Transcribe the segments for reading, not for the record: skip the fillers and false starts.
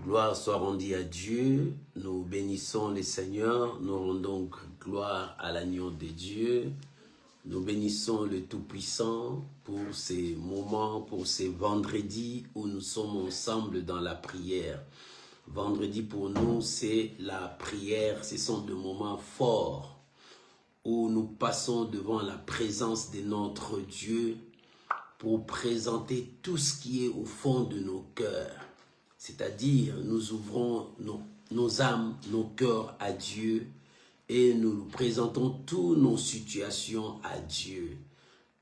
Gloire soit rendue à Dieu. Nous bénissons le Seigneur. Nous rendons gloire à l'agneau de Dieu. Nous bénissons le Tout-Puissant pour ces moments, pour ces vendredis où nous sommes ensemble dans la prière. Vendredi pour nous, c'est la prière. Ce sont des moments forts où nous passons devant la présence de notre Dieu pour présenter tout ce qui est au fond de nos cœurs. C'est-à-dire, nous ouvrons nos âmes, nos cœurs à Dieu et nous présentons toutes nos situations à Dieu.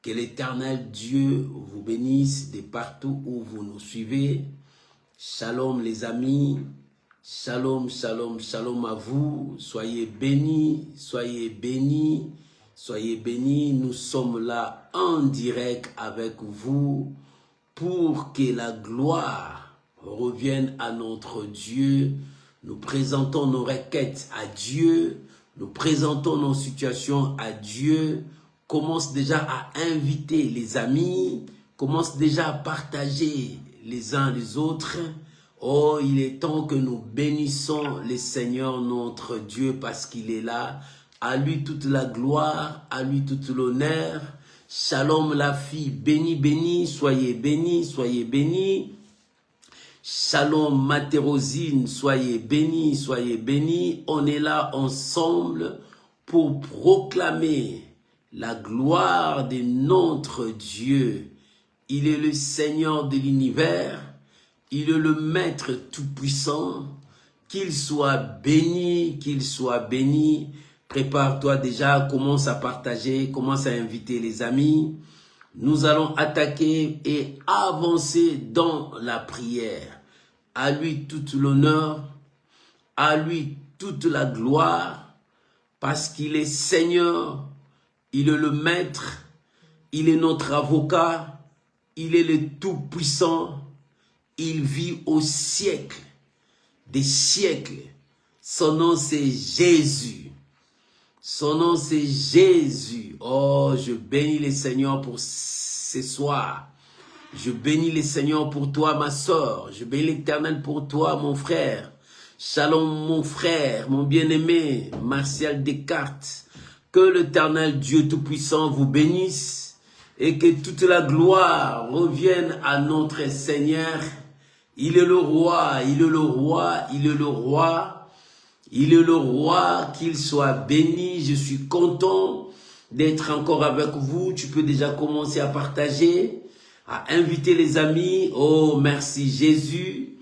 Que l'Éternel Dieu vous bénisse de partout où vous nous suivez. Shalom les amis, shalom, shalom, shalom à vous. Soyez bénis, soyez bénis, soyez bénis. Nous sommes là en direct avec vous pour que la gloire revienne à notre Dieu. Nous présentons nos requêtes à Dieu, nous présentons nos situations à Dieu. Commence déjà à inviter les amis, commence déjà à partager les uns les autres. Oh, il est temps que nous bénissons le Seigneur notre Dieu parce qu'il est là. À lui toute la gloire, à lui toute l'honneur. Shalom la fille, béni, béni, soyez bénis, soyez bénis. Shalom Matérosine, soyez bénis, soyez bénis. On est là ensemble pour proclamer la gloire de notre Dieu. Il est le Seigneur de l'univers, il est le Maître tout-puissant. Qu'il soit béni, qu'il soit béni. Prépare-toi déjà, commence à partager, commence à inviter les amis. Nous allons attaquer et avancer dans la prière. À lui toute l'honneur, à lui toute la gloire, parce qu'il est Seigneur, il est le Maître, il est notre avocat, il est le Tout-Puissant, il vit au siècle des siècles. Son nom c'est Jésus. Son nom c'est Jésus. Oh, je bénis le Seigneur pour ce soir. Je bénis le Seigneur pour toi, ma soeur. Je bénis l'Éternel pour toi, mon frère. Shalom, mon frère, mon bien-aimé, Martial Descartes. Que l'Éternel Dieu Tout-Puissant vous bénisse et que toute la gloire revienne à notre Seigneur. Il est le roi, il est le roi, il est le roi. Il est le roi, qu'il soit béni. Je suis content d'être encore avec vous. Tu peux déjà commencer à partager, à inviter les amis. Oh, merci Jésus.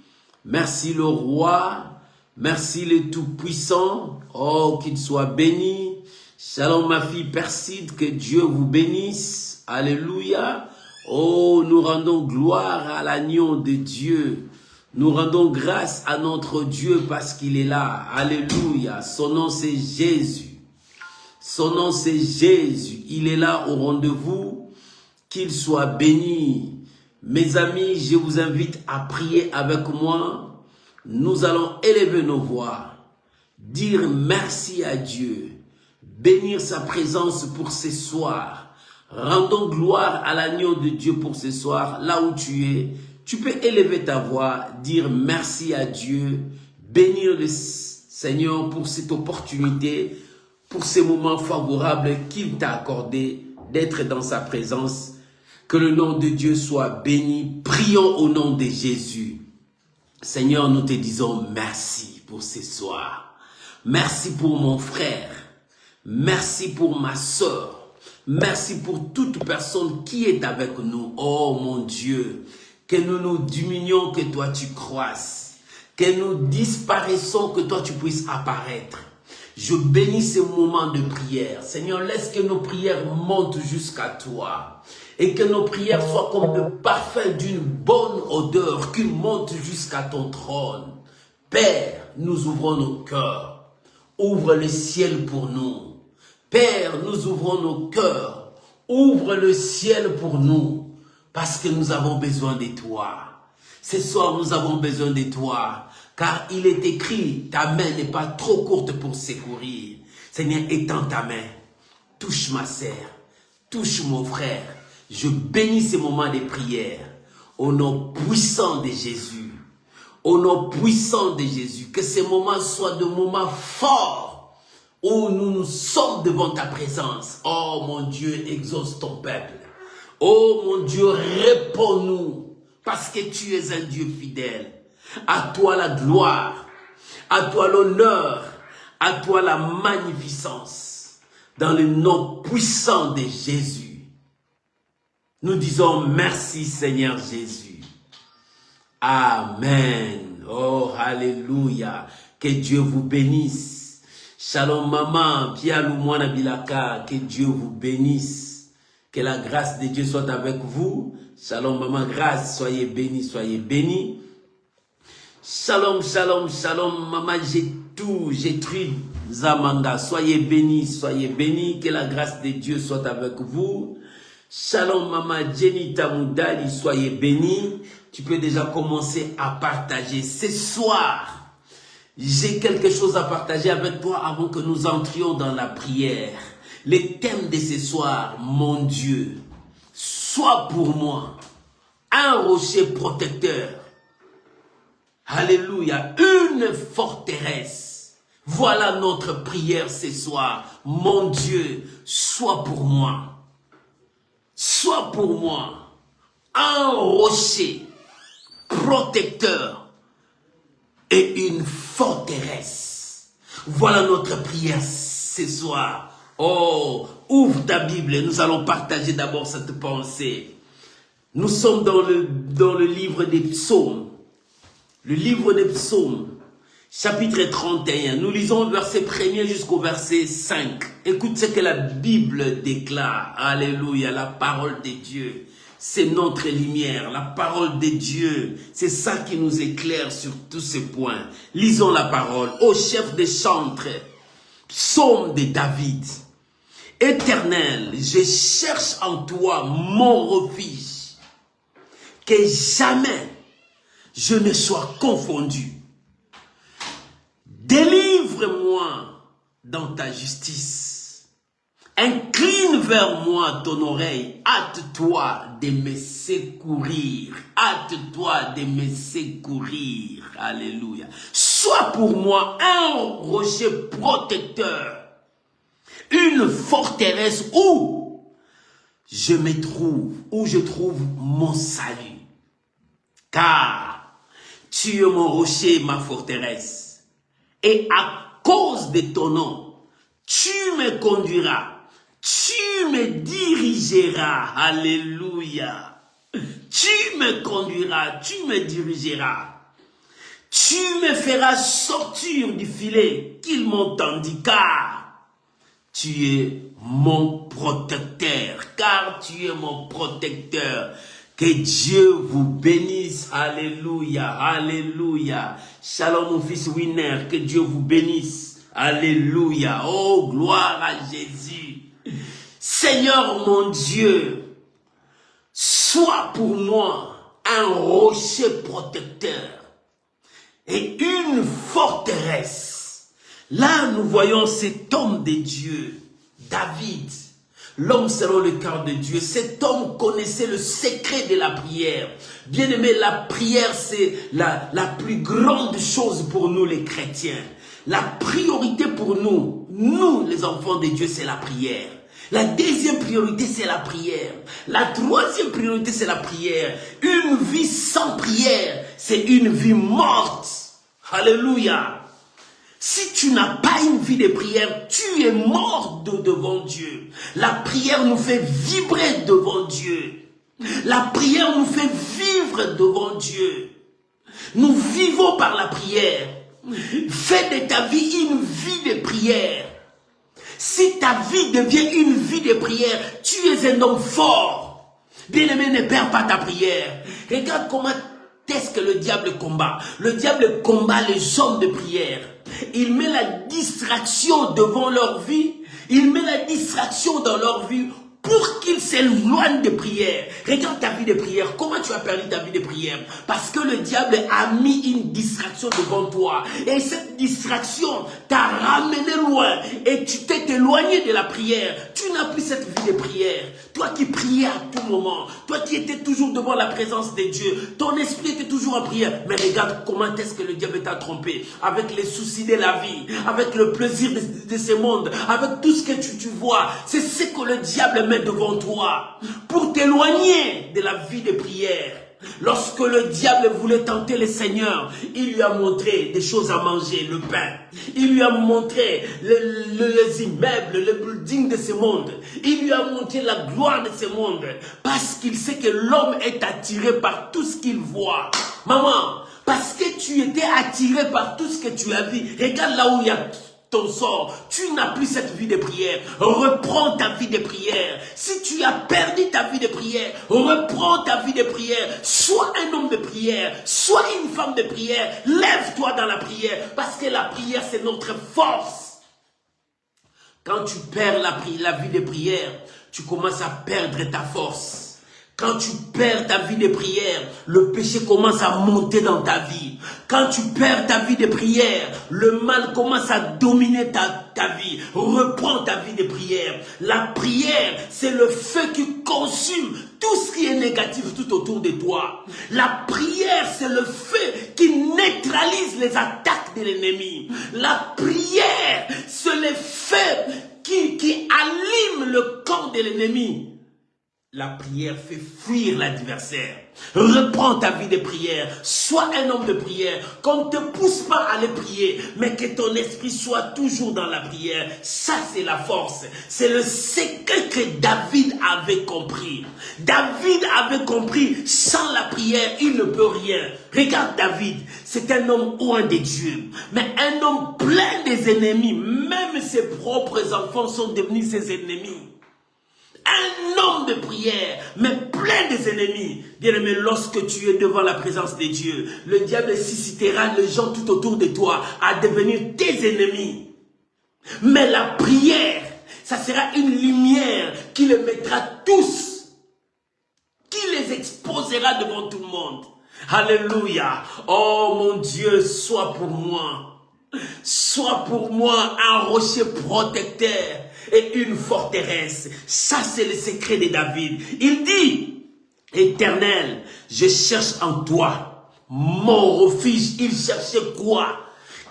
Merci le roi. Merci le Tout-Puissant. Oh, qu'il soit béni. Shalom ma fille Perside, que Dieu vous bénisse. Alléluia. Oh, nous rendons gloire à l'agneau de Dieu. Nous rendons grâce à notre Dieu parce qu'il est là. Alléluia. Son nom c'est Jésus. Son nom c'est Jésus. Il est là au rendez-vous. Qu'il soit béni. Mes amis, je vous invite à prier avec moi. Nous allons élever nos voix. Dire merci à Dieu. Bénir sa présence pour ce soir. Rendons gloire à l'agneau de Dieu pour ce soir. Là où tu es. Tu peux élever ta voix, dire merci à Dieu, bénir le Seigneur pour cette opportunité, pour ces moments favorables qu'il t'a accordé d'être dans sa présence. Que le nom de Dieu soit béni. Prions au nom de Jésus. Seigneur, nous te disons merci pour ce soir. Merci pour mon frère. Merci pour ma soeur. Merci pour toute personne qui est avec nous. Oh mon Dieu. Que nous nous diminuions, que toi tu croisses. Que nous disparaissons, que toi tu puisses apparaître. Je bénis ce moment de prière. Seigneur, laisse que nos prières montent jusqu'à toi. Et que nos prières soient comme le parfum d'une bonne odeur qui monte jusqu'à ton trône. Père, nous ouvrons nos cœurs. Ouvre le ciel pour nous. Père, nous ouvrons nos cœurs. Ouvre le ciel pour nous. Parce que nous avons besoin de toi. Ce soir, nous avons besoin de toi. Car il est écrit, ta main n'est pas trop courte pour secourir. Seigneur, étends ta main. Touche ma sœur. Touche mon frère. Je bénis ces moments de prière. Au nom puissant de Jésus. Au nom puissant de Jésus, que ces moments soient de moments forts où nous nous sommes devant ta présence. Oh mon Dieu, exauce ton peuple. Oh mon Dieu, réponds-nous parce que tu es un Dieu fidèle. À toi la gloire, à toi l'honneur, à toi la magnificence. Dans le nom puissant de Jésus, nous disons merci Seigneur Jésus. Amen. Oh, alléluia. Que Dieu vous bénisse. Shalom maman, Pia Lumwana Bilaka, que Dieu vous bénisse. Que la grâce de Dieu soit avec vous. Shalom maman, grâce, soyez bénis, soyez bénis. Shalom, shalom, shalom, maman, j'ai truc, Zamanga, soyez bénis, que la grâce de Dieu soit avec vous. Shalom, maman, Jenny Tamoudali, soyez bénis. Tu peux déjà commencer à partager. Ce soir, j'ai quelque chose à partager avec toi avant que nous entrions dans la prière. Le thème de ce soir, mon Dieu, sois pour moi un rocher protecteur. Alléluia, une forteresse. Voilà notre prière ce soir. Mon Dieu, sois pour moi. Sois pour moi un rocher protecteur et une forteresse. Voilà notre prière ce soir. Oh, ouvre ta Bible et nous allons partager d'abord cette pensée. Nous sommes dans le livre des psaumes. Le livre des psaumes, chapitre 31. Nous lisons verset 1er jusqu'au verset 5. Écoute ce que la Bible déclare. Alléluia, la parole de Dieu. C'est notre lumière, la parole de Dieu. C'est ça qui nous éclaire sur tous ces points. Lisons la parole. Ô chef des chantres, psaume de David. Éternel, je cherche en toi mon refuge. Que jamais je ne sois confondu. Délivre-moi dans ta justice. Incline vers moi ton oreille. Hâte-toi de me secourir. Hâte-toi de me secourir. Alléluia. Sois pour moi un rocher protecteur. Une forteresse où je me trouve, où je trouve mon salut. Car tu es mon rocher, ma forteresse. Et à cause de ton nom, tu me conduiras. Tu me dirigeras. Alléluia. Tu me conduiras. Tu me dirigeras. Tu me feras sortir du filet qu'ils m'ont tendu. Car tu es mon protecteur. Car tu es mon protecteur. Que Dieu vous bénisse. Alléluia. Alléluia. Shalom mon fils Winner. Que Dieu vous bénisse. Alléluia. Oh, gloire à Jésus. Seigneur mon Dieu, sois pour moi un rocher protecteur et une forteresse. Là, nous voyons cet homme de Dieu, David. L'homme selon le cœur de Dieu. Cet homme connaissait le secret de la prière. Bien aimé, la prière, c'est la plus grande chose pour nous les chrétiens. La priorité pour nous, les enfants de Dieu, c'est la prière. La deuxième priorité, c'est la prière. La troisième priorité, c'est la prière. Une vie sans prière, c'est une vie morte. Alléluia. Si tu n'as pas une vie de prière, tu es mort devant Dieu. La prière nous fait vibrer devant Dieu. La prière nous fait vivre devant Dieu. Nous vivons par la prière. Fais de ta vie une vie de prière. Si ta vie devient une vie de prière, tu es un homme fort. Bien-aimé, ne perds pas ta prière. Regarde comment est-ce que le diable combat. Le diable combat les hommes de prière. Il met la distraction devant leur vie. Il met la distraction dans leur vie pour qu'ils s'éloignent de prière. Regarde ta vie de prière. Comment tu as perdu ta vie de prière? Parce que le diable a mis une distraction devant toi. Et cette distraction t'a ramené loin. Et tu t'es éloigné de la prière. Tu n'as plus cette vie de prière. Toi qui priais à tout moment, toi qui étais toujours devant la présence de Dieu, ton esprit était toujours en prière. Mais regarde comment est-ce que le diable t'a trompé. Avec les soucis de la vie, avec le plaisir de ce monde, avec tout ce que tu vois. C'est ce que le diable met devant toi pour t'éloigner de la vie de prière. Lorsque le diable voulait tenter le Seigneur, il lui a montré des choses à manger, le pain. Il lui a montré les immeubles, les buildings de ce monde. Il lui a montré la gloire de ce monde. Parce qu'il sait que l'homme est attiré par tout ce qu'il voit. Maman, parce que tu étais attiré par tout ce que tu as vu. Regarde là où il y a ton sort. Tu n'as plus cette vie de prière. Reprends ta vie de prière. Si tu as perdu ta vie de prière, reprends ta vie de prière. Sois un homme de prière. Sois une femme de prière. Lève-toi dans la prière. Parce que la prière, c'est notre force. Quand tu perds la vie de prière, tu commences à perdre ta force. Quand tu perds ta vie de prière, le péché commence à monter dans ta vie. Quand tu perds ta vie de prière, le mal commence à dominer ta vie. Reprends ta vie de prière. La prière, c'est le feu qui consume tout ce qui est négatif tout autour de toi. La prière, c'est le feu qui neutralise les attaques de l'ennemi. La prière, c'est le feu qui allume le camp de l'ennemi. La prière fait fuir l'adversaire. Reprends ta vie de prière. Sois un homme de prière. Qu'on ne te pousse pas à aller prier, mais que ton esprit soit toujours dans la prière. Ça, c'est la force. C'est le secret que David avait compris. David avait compris, sans la prière, il ne peut rien. Regarde David, c'est un homme loin de Dieu, mais un homme plein des ennemis. Même ses propres enfants sont devenus ses ennemis. Un homme de prière, mais plein des ennemis. Bien-aimé, lorsque tu es devant la présence de Dieu, le diable suscitera les gens tout autour de toi à devenir tes ennemis. Mais la prière, ça sera une lumière qui les mettra tous, qui les exposera devant tout le monde. Alléluia. Oh mon Dieu, sois pour moi. Sois pour moi un rocher protecteur et une forteresse. Ça, c'est le secret de David. Il dit, Éternel, je cherche en toi mon refuge. Il cherchait quoi?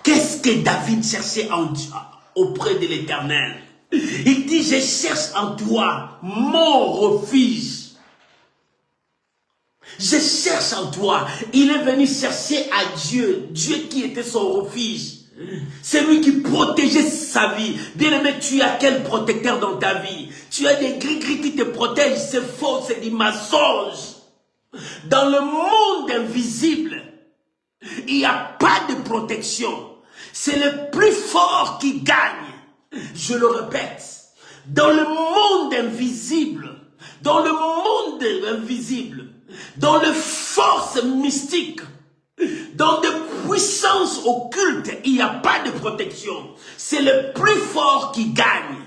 Qu'est-ce que David cherchait auprès de l'Éternel? Il dit, je cherche en toi mon refuge. Je cherche en toi. Il est venu chercher à Dieu. Dieu qui était son refuge. C'est lui qui protégeait sa vie. Bien-aimé, tu as quel protecteur dans ta vie? Tu as des gris-gris qui te protègent. C'est faux, c'est du mensonge. Dans le monde invisible, il n'y a pas de protection. C'est le plus fort qui gagne. Je le répète. Dans le monde invisible, dans les forces mystiques, dans des puissances occultes, il n'y a pas de protection. C'est le plus fort qui gagne.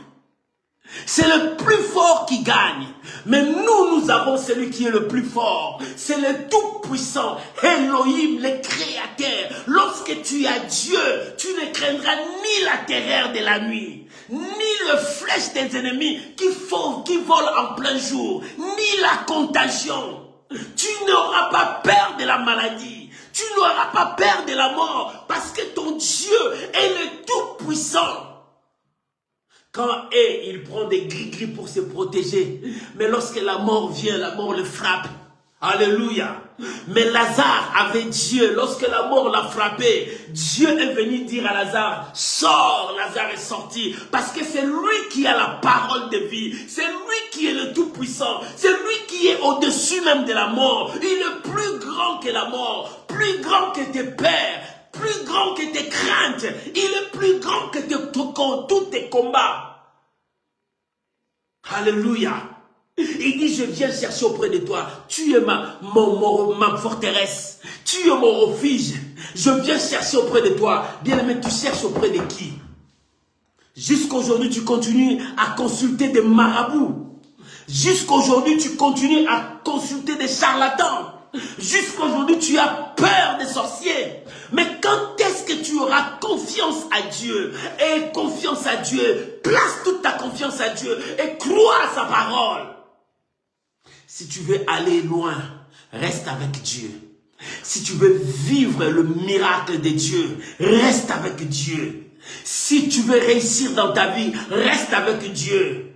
C'est le plus fort qui gagne. Mais nous avons celui qui est le plus fort. C'est le tout-puissant, Elohim, le créateur. Lorsque tu as Dieu, tu ne craindras ni la terreur de la nuit, ni le flèche des ennemis qui volent en plein jour, ni la contagion. Tu n'auras pas peur de la maladie. Tu n'auras pas peur de la mort. Parce que ton Dieu est le tout-puissant. Quand il prend des gris-gris pour se protéger. Mais lorsque la mort vient, la mort le frappe. Alléluia. Mais Lazare avait Dieu. Lorsque la mort l'a frappé, Dieu est venu dire à Lazare, sors. Lazare est sorti. Parce que c'est lui qui a la parole de vie. C'est lui qui est le tout-puissant. C'est lui qui est au-dessus même de la mort. Il est plus grand que la mort. Plus grand que tes pères. Plus grand que tes craintes. Il est plus grand que tous tes combats. Alléluia. Il dit, je viens chercher auprès de toi. Tu es ma forteresse. Tu es mon refuge. Je viens chercher auprès de toi. Bien-aimé, tu cherches auprès de qui? Jusqu'aujourd'hui, tu continues à consulter des marabouts. Jusqu'aujourd'hui, tu continues à consulter des charlatans. Jusqu'aujourd'hui, tu as peur des sorciers. Mais quand est-ce que tu auras ta confiance à Dieu. Et confiance à Dieu. Place toute ta confiance à Dieu et crois à sa parole. Si tu veux aller loin, reste avec Dieu. Si tu veux vivre le miracle de Dieu, reste avec Dieu. Si tu veux réussir dans ta vie, reste avec Dieu.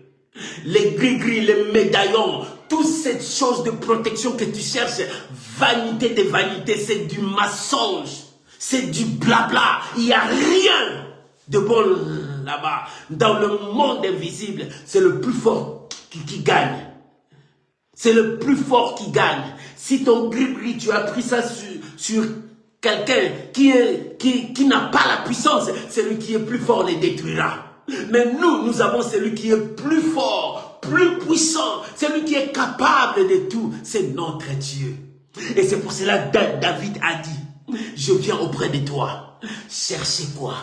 Les gris-gris, les médaillons, toutes ces choses de protection que tu cherches, vanité des vanités, c'est du mensonge, c'est du blabla. Il n'y a rien de bon là-bas. Dans le monde invisible, c'est le plus fort qui gagne. C'est le plus fort qui gagne. Si ton gris-gris, tu as pris ça sur quelqu'un qui n'a pas la puissance, celui qui est plus fort les détruira. Mais nous avons celui qui est plus fort, plus puissant, celui qui est capable de tout. C'est notre Dieu. Et c'est pour cela que David a dit, je viens auprès de toi. Cherchez quoi?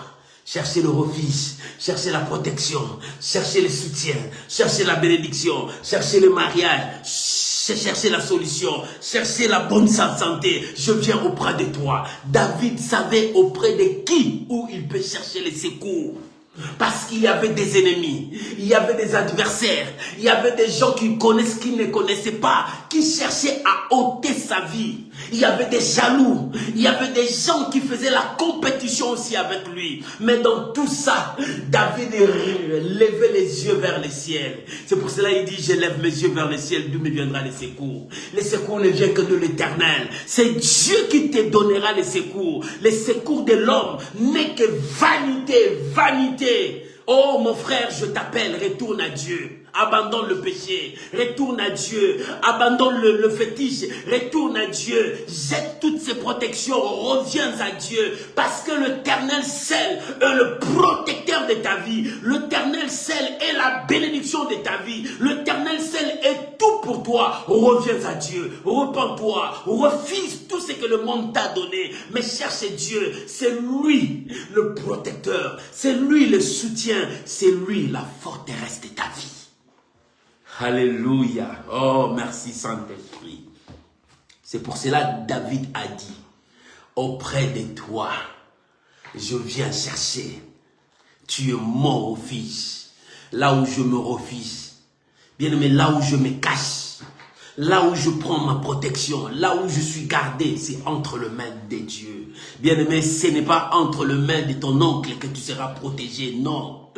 Cherchez le refuge, cherchez la protection, cherchez le soutien, cherchez la bénédiction, cherchez le mariage, cherchez la solution, cherchez la bonne santé. Je viens auprès de toi. David savait auprès de qui où il peut chercher les secours. Parce qu'il y avait des ennemis, il y avait des adversaires, il y avait des gens qui connaissent, qui ne connaissaient pas, qui cherchaient à ôter sa vie. Il y avait des jaloux, il y avait des gens qui faisaient la compétition aussi avec lui. Mais dans tout ça, David levait les yeux vers le ciel. C'est pour cela qu'il dit, je lève mes yeux vers le ciel, d'où me viendra les secours. Les secours ne viennent que de l'Éternel. C'est Dieu qui te donnera les secours. Les secours de l'homme n'est que vanité, vanité. Oh mon frère, je t'appelle, retourne à Dieu. Abandonne le péché, retourne à Dieu, abandonne le fétiche, retourne à Dieu, jette toutes ces protections, reviens à Dieu, parce que l'Éternel seul est le protecteur de ta vie, l'Éternel seul est la bénédiction de ta vie, l'Éternel seul est tout pour toi. Reviens à Dieu, repens-toi, refuse tout ce que le monde t'a donné, mais cherche Dieu, c'est lui le protecteur, c'est lui le soutien, c'est lui la forteresse de ta vie. Alléluia. Oh, merci Saint-Esprit. C'est pour cela que David a dit, auprès de toi, je viens chercher. Tu es mon refuge. Là où je me refuge. Bien-aimé, là où je me cache. Là où je prends ma protection. Là où je suis gardé, c'est entre les mains de Dieu. Bien-aimé, ce n'est pas entre les mains de ton oncle que tu seras protégé. Non.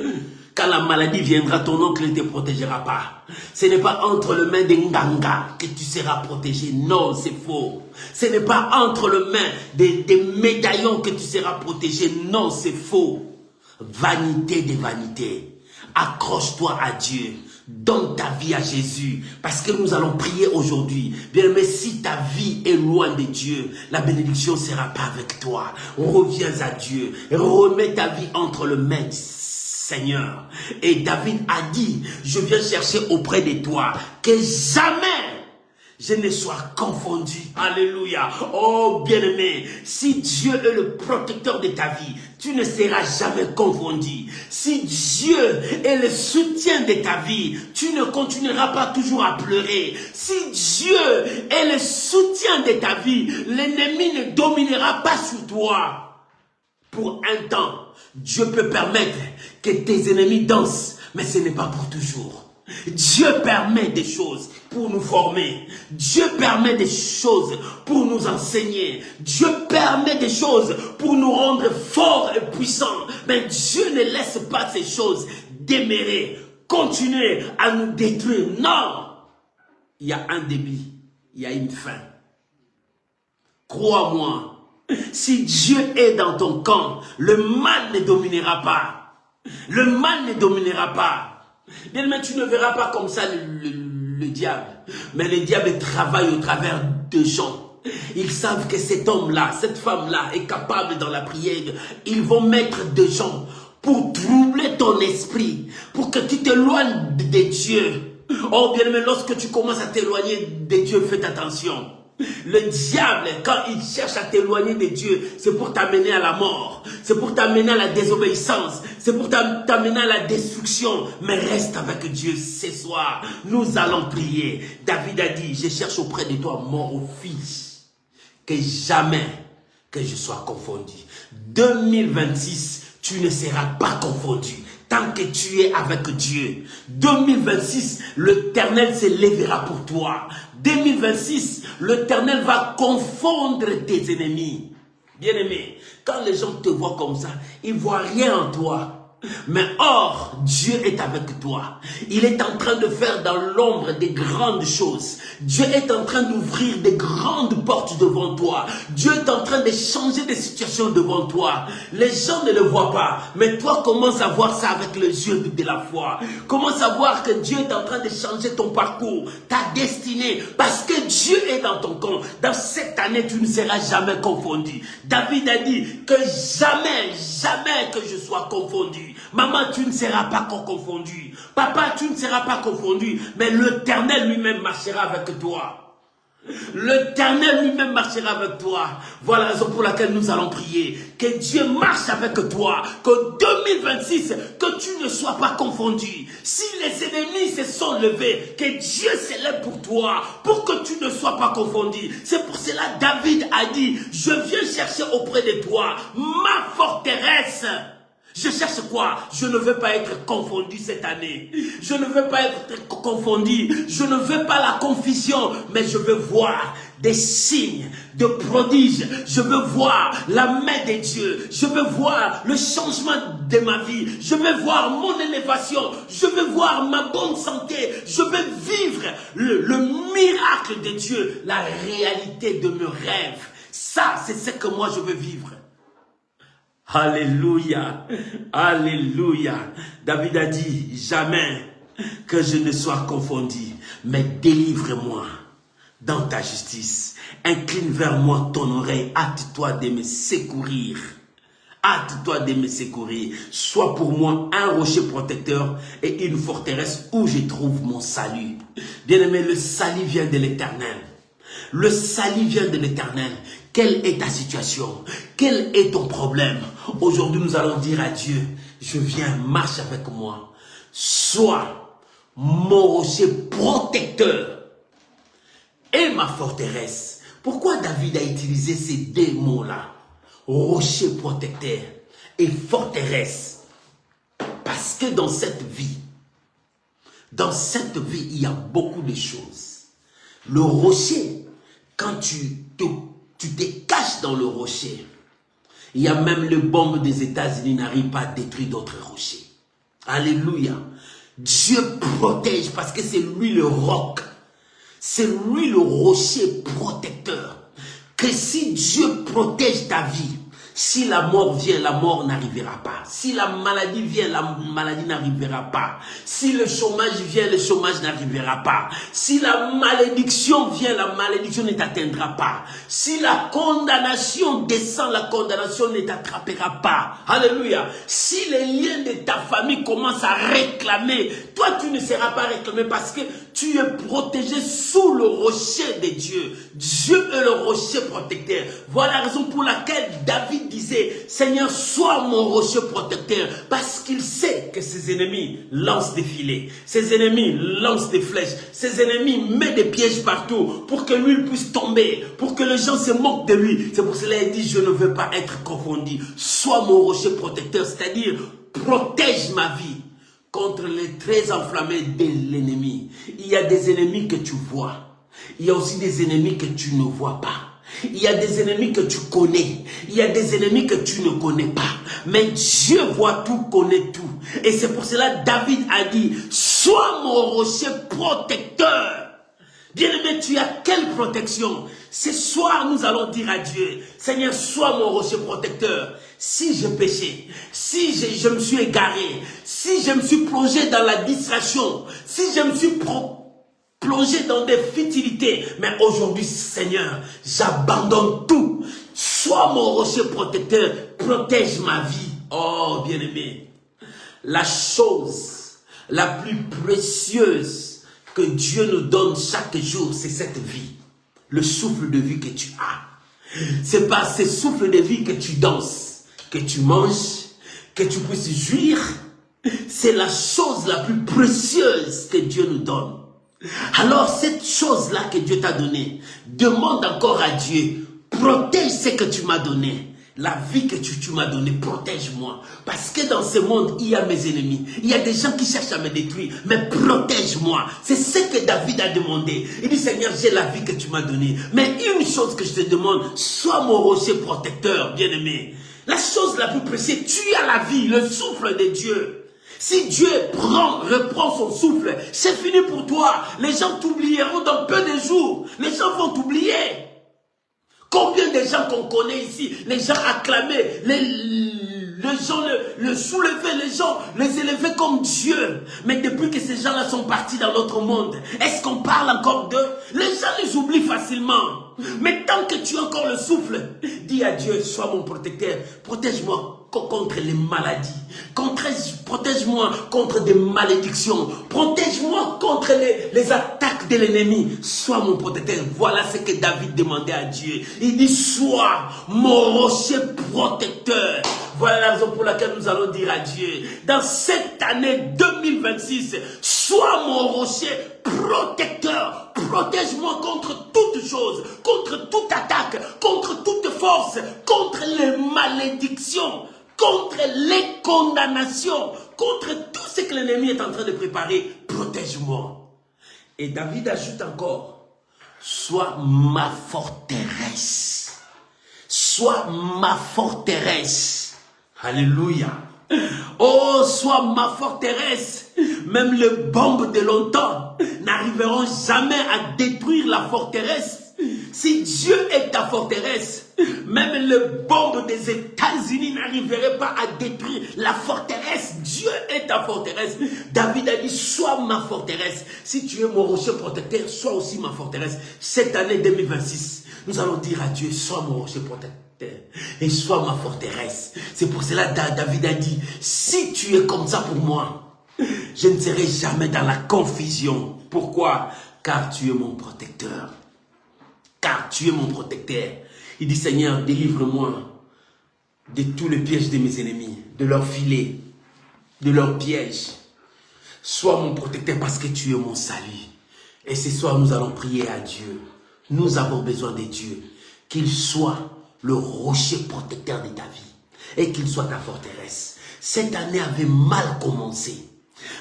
Quand la maladie viendra, ton oncle ne te protégera pas. Ce n'est pas entre les mains des Nganga que tu seras protégé. Non, c'est faux. Ce n'est pas entre les mains des médaillons que tu seras protégé. Non, c'est faux. Vanité des vanités. Accroche-toi à Dieu. Donne ta vie à Jésus. Parce que nous allons prier aujourd'hui. Bien, mais si ta vie est loin de Dieu, la bénédiction ne sera pas avec toi. Reviens à Dieu. Remets ta vie entre les mains Seigneur. Et David a dit, je viens chercher auprès de toi que jamais je ne sois confondu. Alléluia. Oh bien-aimé, si Dieu est le protecteur de ta vie, tu ne seras jamais confondu. Si Dieu est le soutien de ta vie, tu ne continueras pas toujours à pleurer. Si Dieu est le soutien de ta vie, l'ennemi ne dominera pas sur toi. Pour un temps, Dieu peut permettre que tes ennemis dansent, mais ce n'est pas pour toujours. Dieu permet des choses pour nous former. Dieu permet des choses pour nous enseigner. Dieu permet des choses pour nous rendre forts et puissants. Mais Dieu ne laisse pas ces choses démérer, continuer à nous détruire. Non! Il y a un début, il y a une fin. Crois-moi. Si Dieu est dans ton camp, le mal ne dominera pas. Le mal ne dominera pas. Bien, mais tu ne verras pas comme ça le diable. Mais le diable travaille au travers de gens. Ils savent que cet homme-là, cette femme-là est capable dans la prière. Ils vont mettre des gens pour troubler ton esprit, pour que tu t'éloignes de Dieu. Oh bien, mais lorsque tu commences à t'éloigner de Dieu, fais attention. Le diable, quand il cherche à t'éloigner de Dieu, c'est pour t'amener à la mort, c'est pour t'amener à la désobéissance, c'est pour t'amener à la destruction. Mais reste avec Dieu ce soir. Nous allons prier. David a dit, je cherche auprès de toi mon refuge, que que je sois confondu. 2026, tu ne seras pas confondu. Tant que tu es avec Dieu. 2026, l'Éternel se lèvera pour toi. 2026, l'Éternel va confondre tes ennemis. Bien-aimé, quand les gens te voient comme ça, ils ne voient rien en toi. Mais or, Dieu est avec toi. Il est en train de faire dans l'ombre des grandes choses. Dieu est en train d'ouvrir des grandes portes devant toi. Dieu est en train de changer des situations devant toi. Les gens ne le voient pas. Mais toi, commence à voir ça avec les yeux de la foi. Commence à voir que Dieu est en train de changer ton parcours, ta destinée. Parce que Dieu est dans ton camp. Dans cette année, tu ne seras jamais confondu. David a dit que jamais que je sois confondu. Maman, tu ne seras pas confondu. Papa, tu ne seras pas confondu. Mais l'Éternel lui-même marchera avec toi. L'Éternel lui-même marchera avec toi. Voilà la raison pour laquelle nous allons prier. Que Dieu marche avec toi. Que 2026, que tu ne sois pas confondu. Si les ennemis se sont levés, que Dieu s'élève pour toi. Pour que tu ne sois pas confondu. C'est pour cela que David a dit, je viens chercher auprès de toi ma forteresse. Je cherche quoi? Je ne veux pas être confondu cette année. Je ne veux pas être confondu. Je ne veux pas la confusion. Mais je veux voir des signes, de prodiges. Je veux voir la main de Dieu. Je veux voir le changement de ma vie. Je veux voir mon élévation. Je veux voir ma bonne santé. Je veux vivre le miracle de Dieu. La réalité de mes rêves. Ça, c'est ce que moi je veux vivre. Alléluia, alléluia. David a dit, jamais que je ne sois confondu, mais délivre-moi dans ta justice. Incline vers moi ton oreille, hâte-toi de me secourir. Hâte-toi de me secourir. Sois pour moi un rocher protecteur et une forteresse où je trouve mon salut. Bien-aimé, le salut vient de l'Éternel. Le salut vient de l'Éternel. Quelle est ta situation? Quel est ton problème? Aujourd'hui, nous allons dire à Dieu, je viens, marche avec moi. Sois mon rocher protecteur et ma forteresse. Pourquoi David a utilisé ces deux mots-là? Rocher protecteur et forteresse. Parce que dans cette vie, il y a beaucoup de choses. Le rocher, quand tu te caches dans le rocher, il y a même les bombes des États-Unis n'arrivent pas à détruire d'autres rochers. Alléluia. Dieu protège parce que c'est lui le roc. C'est lui le rocher protecteur. Que si Dieu protège ta vie, si la mort vient, la mort n'arrivera pas. Si la maladie vient, la maladie n'arrivera pas. Si le chômage vient, le chômage n'arrivera pas. Si la malédiction vient, la malédiction ne t'atteindra pas. Si la condamnation descend, la condamnation ne t'attrapera pas. Alléluia. Si les liens de ta famille commencent à réclamer, toi tu ne seras pas réclamé parce que tu es protégé sous le rocher de Dieu. Dieu est le rocher protecteur. Voilà la raison pour laquelle David disait, Seigneur, sois mon rocher protecteur, parce qu'il sait que ses ennemis lancent des filets, ses ennemis lancent des flèches, ses ennemis mettent des pièges partout pour que lui puisse tomber, pour que les gens se moquent de lui. C'est pour cela qu'il dit, je ne veux pas être confondu. Sois mon rocher protecteur, c'est-à-dire protège ma vie contre les traits enflammés de l'ennemi. Il y a des ennemis que tu vois, il y a aussi des ennemis que tu ne vois pas. Il y a des ennemis que tu connais. Il y a des ennemis que tu ne connais pas. Mais Dieu voit tout, connaît tout. Et c'est pour cela que David a dit, sois mon rocher protecteur. Bien-aimé, tu as quelle protection? Ce soir, nous allons dire à Dieu, Seigneur, sois mon rocher protecteur. Si j'ai péché, si je me suis égaré, si je me suis plongé dans la distraction, si je me suis plongé dans des futilités, mais aujourd'hui, Seigneur, j'abandonne tout. Sois mon rocher protecteur, protège ma vie. Oh, bien-aimé, la chose la plus précieuse que Dieu nous donne chaque jour, c'est cette vie. Le souffle de vie que tu as. C'est par ce souffle de vie que tu danses, que tu manges, que tu puisses jouir. C'est la chose la plus précieuse que Dieu nous donne. Alors cette chose-là que Dieu t'a donnée, demande encore à Dieu, protège ce que tu m'as donné. La vie que tu m'as donnée, protège-moi. Parce que dans ce monde, il y a mes ennemis. Il y a des gens qui cherchent à me détruire. Mais protège-moi. C'est ce que David a demandé. Il dit, Seigneur, j'ai la vie que tu m'as donnée. Mais une chose que je te demande, sois mon rocher protecteur, bien-aimé. La chose la plus précieuse, tu as la vie, le souffle de Dieu. Si Dieu reprend son souffle, c'est fini pour toi. Les gens t'oublieront dans peu de jours. Les gens vont t'oublier. Combien de gens qu'on connaît ici, les gens acclamés, les gens le soulevaient, les gens les élevaient comme Dieu. Mais depuis que ces gens-là sont partis dans l'autre monde, est-ce qu'on parle encore d'eux? Les gens les oublient facilement. Mais tant que tu as encore le souffle, dis à Dieu, sois mon protecteur, protège-moi contre les maladies, protège-moi contre des malédictions, protège-moi contre les attaques de l'ennemi, sois mon protecteur. Voilà ce que David demandait à Dieu. Il dit, sois mon rocher protecteur. Voilà la raison pour laquelle nous allons dire à Dieu, dans cette année 2026, sois mon rocher protecteur. Protège-moi contre toute chose, contre toute attaque, contre toute force, contre les malédictions, contre les condamnations, contre tout ce que l'ennemi est en train de préparer. Protège-moi. Et David ajoute encore, sois ma forteresse. Sois ma forteresse. Alléluia. Oh, sois ma forteresse. Même les bombes de longtemps n'arriveront jamais à détruire la forteresse. Si Dieu est ta forteresse, même les bombes des États-Unis n'arriveraient pas à détruire la forteresse. Dieu est ta forteresse. David a dit, sois ma forteresse. Si tu es mon rocher protecteur, sois aussi ma forteresse. Cette année 2026, nous allons dire à Dieu, sois mon rocher protecteur et sois ma forteresse. C'est pour cela que David a dit, si tu es comme ça pour moi, je ne serai jamais dans la confusion. Pourquoi? Car tu es mon protecteur. Car tu es mon protecteur. Il dit, Seigneur, délivre-moi de tous les pièges de mes ennemis, de leurs filets, de leurs pièges. Sois mon protecteur parce que tu es mon salut. Et ce soir, nous allons prier à Dieu. Nous avons besoin de Dieu. Qu'il soit le rocher protecteur de ta vie. Et qu'il soit ta forteresse. Cette année avait mal commencé.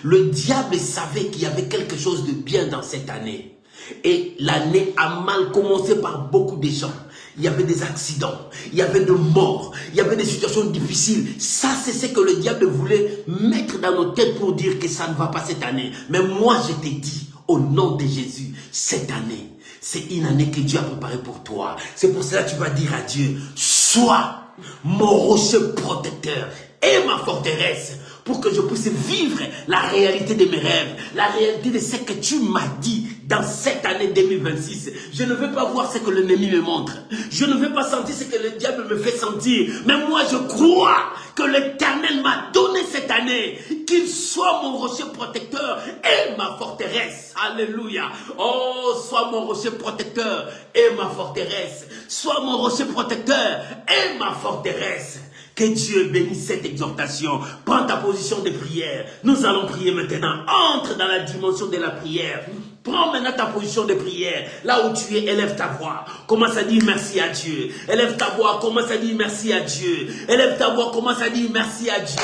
Le diable savait qu'il y avait quelque chose de bien dans cette année. Et l'année a mal commencé par beaucoup de gens. Il y avait des accidents, il y avait des morts, il y avait des situations difficiles. Ça, c'est ce que le diable voulait mettre dans nos têtes pour dire que ça ne va pas cette année. Mais moi, je t'ai dit, au nom de Jésus, cette année, c'est une année que Dieu a préparée pour toi. C'est pour cela que tu vas dire à Dieu, sois mon rocher protecteur et ma forteresse, pour que je puisse vivre la réalité de mes rêves, la réalité de ce que tu m'as dit dans cette année 2026. Je ne veux pas voir ce que l'ennemi me montre. Je ne veux pas sentir ce que le diable me fait sentir. Mais moi, je crois que l'Éternel m'a donné cette année, qu'il soit mon rocher protecteur et ma forteresse. Alléluia. Oh, sois mon rocher protecteur et ma forteresse. Sois mon rocher protecteur et ma forteresse. Que Dieu bénisse cette exhortation. Prends ta position de prière. Nous allons prier maintenant. Entre dans la dimension de la prière. Prends maintenant ta position de prière. Là où tu es, élève ta voix. Commence à dire merci à Dieu. Élève ta voix, commence à dire merci à Dieu. Élève ta voix, commence à dire merci à Dieu.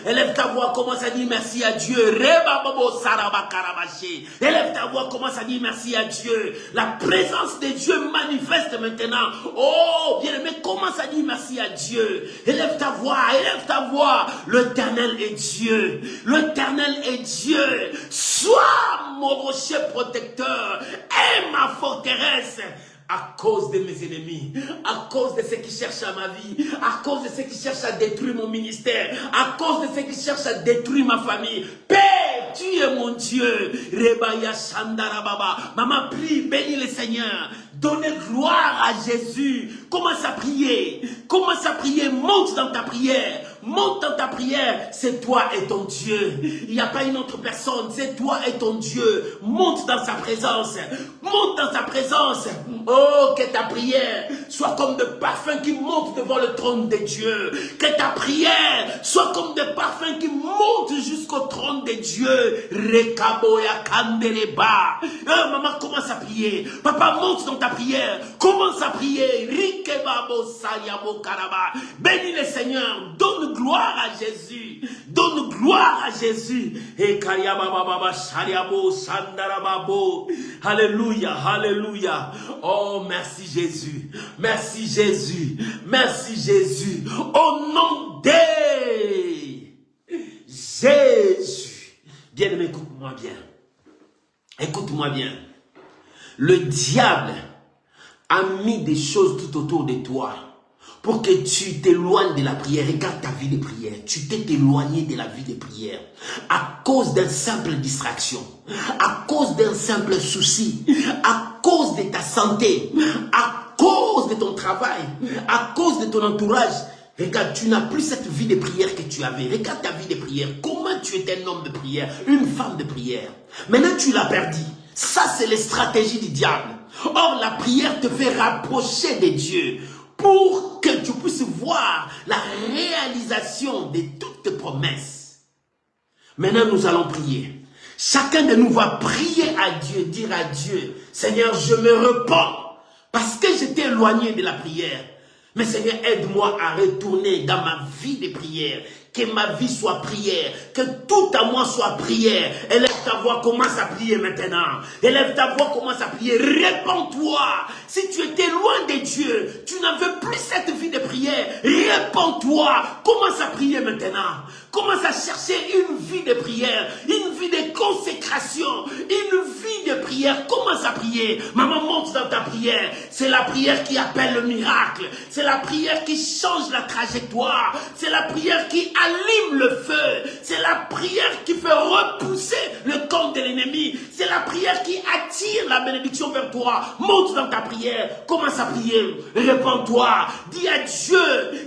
Élève ta voix, commence à dire merci à Dieu. Élève ta voix, commence à dire merci à Dieu. La présence de Dieu manifeste maintenant. Oh, bien-aimé, commence à dire merci à Dieu. Élève ta voix, élève ta voix. L'Éternel est Dieu. L'Éternel est Dieu. Sois mon rocher protecteur et ma forteresse. À cause de mes ennemis, à cause de ceux qui cherchent à ma vie, à cause de ceux qui cherchent à détruire mon ministère, à cause de ceux qui cherchent à détruire ma famille. Père, tu es mon Dieu. Rebaya Shandarababa. Maman, prie, bénis le Seigneur. Donnez gloire à Jésus. Commence à prier. Commence à prier. Monte dans ta prière. monte dans ta prière. C'est toi et ton Dieu. Il n'y a pas une autre personne. C'est toi et ton Dieu. Monte dans sa présence. Monte dans sa présence. Oh, que ta prière soit comme de parfum qui monte devant le trône de Dieu. Que ta prière soit comme de parfum qui monte jusqu'au trône de Dieu. Rekaboya kandeleba. Oh, maman, commence à prier. Papa, monte dans ta prière. Commence à prier. Rikebabo sayamo karaba. Bénis le Seigneur. Donne gloire à Jésus. Donne gloire à Jésus. Et kariyababa shariabo sandarababo. Alléluia, alléluia. Oh, merci Jésus. Merci Jésus. Merci Jésus. Au nom de Jésus. Bien-aimé, écoute-moi bien. Écoute-moi bien. Le diable a mis des choses tout autour de toi pour que tu t'éloignes de la prière. Regarde ta vie de prière. Tu t'es éloigné de la vie de prière à cause d'une simple distraction, à cause d'un simple souci, à cause de ta santé, à cause de ton travail, à cause de ton entourage. Regarde, tu n'as plus cette vie de prière que tu avais. Regarde ta vie de prière. Comment tu étais un homme de prière, une femme de prière. Maintenant, tu l'as perdu. Ça, c'est les stratégies du diable. Or, la prière te fait rapprocher de Dieu pour que tu puisses voir la réalisation de toutes tes promesses. Maintenant, nous allons prier. Chacun de nous va prier à Dieu, dire à Dieu, Seigneur, je me repens parce que j'étais éloigné de la prière. Mais Seigneur, aide-moi à retourner dans ma vie de prière. Que ma vie soit prière. Que tout à moi soit prière. Élève ta voix, commence à prier maintenant. Élève ta voix, commence à prier. Répands-toi. Si tu étais loin de Dieu, tu n'avais plus cette vie de prière. Répands-toi. Commence à prier maintenant. Commence à chercher une vie de prière. Une vie de consécration. Une vie de prière. Commence à prier. Maman, monte dans ta prière. C'est la prière qui appelle le miracle. C'est la prière qui change la trajectoire. C'est la prière qui allume le feu. C'est la prière qui fait repousser le camp de l'ennemi. C'est la prière qui attire la bénédiction vers toi. Monte dans ta prière. Commence à prier. Répands-toi. Dis à Dieu.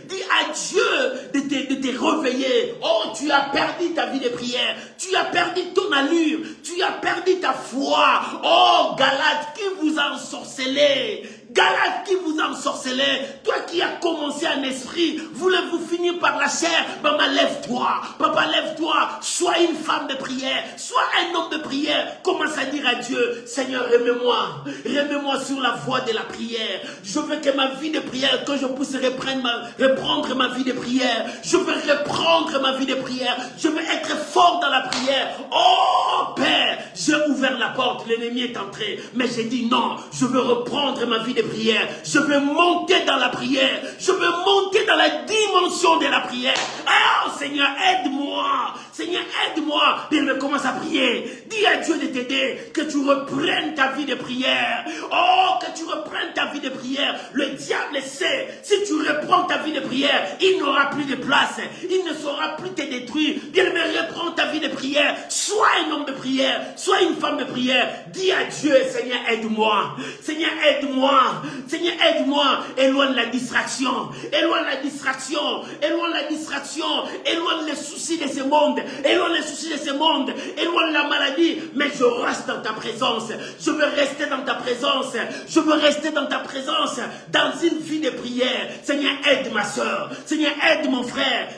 Dis à Dieu de te réveiller. Oh, tu as perdu ta vie de prière. Tu as perdu ton allure. Tu as perdu ta foi. Oh, Galates, qui vous a ensorcelé? Galates qui vous a ensorcelé, toi qui as commencé en esprit, voulez-vous finir par la chair? Maman, lève-toi, papa, lève-toi, sois une femme de prière, sois un homme de prière. Commence à dire à Dieu, Seigneur, remets-moi sur la voie de la prière. Je veux que ma vie de prière, que je puisse reprendre ma vie de prière. Je veux reprendre ma vie de prière. Je veux être fort dans la prière. Oh Père, j'ai ouvert la porte, l'ennemi est entré, mais j'ai dit non, je veux reprendre ma vie de prière. Je veux monter dans la prière. Je veux monter dans la dimension de la prière. Oh Seigneur, aide-moi. Seigneur, aide-moi. Bien, commence à prier. Dis à Dieu de t'aider. Que tu reprennes ta vie de prière. Oh, que tu reprennes ta vie de prière. Le diable sait. Si tu reprends ta vie de prière, il n'aura plus de place. Il ne saura plus te détruire. Bien, mais reprends ta vie de prière. Sois un homme de prière. Sois une femme de prière. Dis à Dieu, Seigneur, aide-moi. Seigneur, aide-moi. Seigneur, aide-moi. Éloigne la distraction. Éloigne la distraction. Éloigne la distraction. Éloigne les soucis de ce monde. Éloigne les soucis de ce monde. Éloigne la maladie. Mais je reste dans ta présence. Je veux rester dans ta présence. Je veux rester dans ta présence. Dans une vie de prière. Seigneur, aide ma soeur. Seigneur, aide mon frère.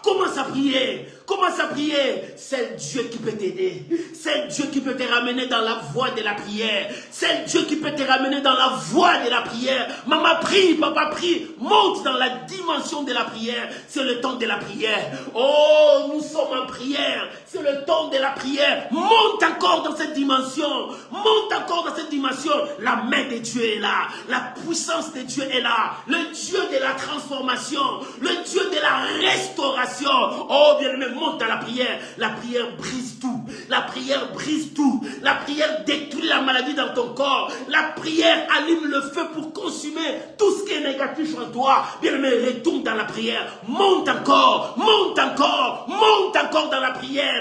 Commence à prier. Commence à prier. C'est Dieu qui peut t'aider. C'est Dieu qui peut te ramener dans la voie de la prière. C'est Dieu qui peut te ramener dans la voie de la prière. Maman prie, papa prie. Monte dans la dimension de la prière. C'est le temps de la prière. Oh, nous sommes en prière. C'est le temps de la prière. Monte encore dans cette dimension. Monte encore dans cette dimension. La main de Dieu est là. La puissance de Dieu est là. Le Dieu de la transformation. Le Dieu de la restauration. Oh, bien-aimé, monte dans la prière. La prière brise tout. La prière brise tout. La prière détruit la maladie dans ton corps. La prière allume le feu pour consumer tout ce qui est négatif en toi. Bien-aimé, retourne dans la prière. Monte encore, monte encore, monte encore dans la prière.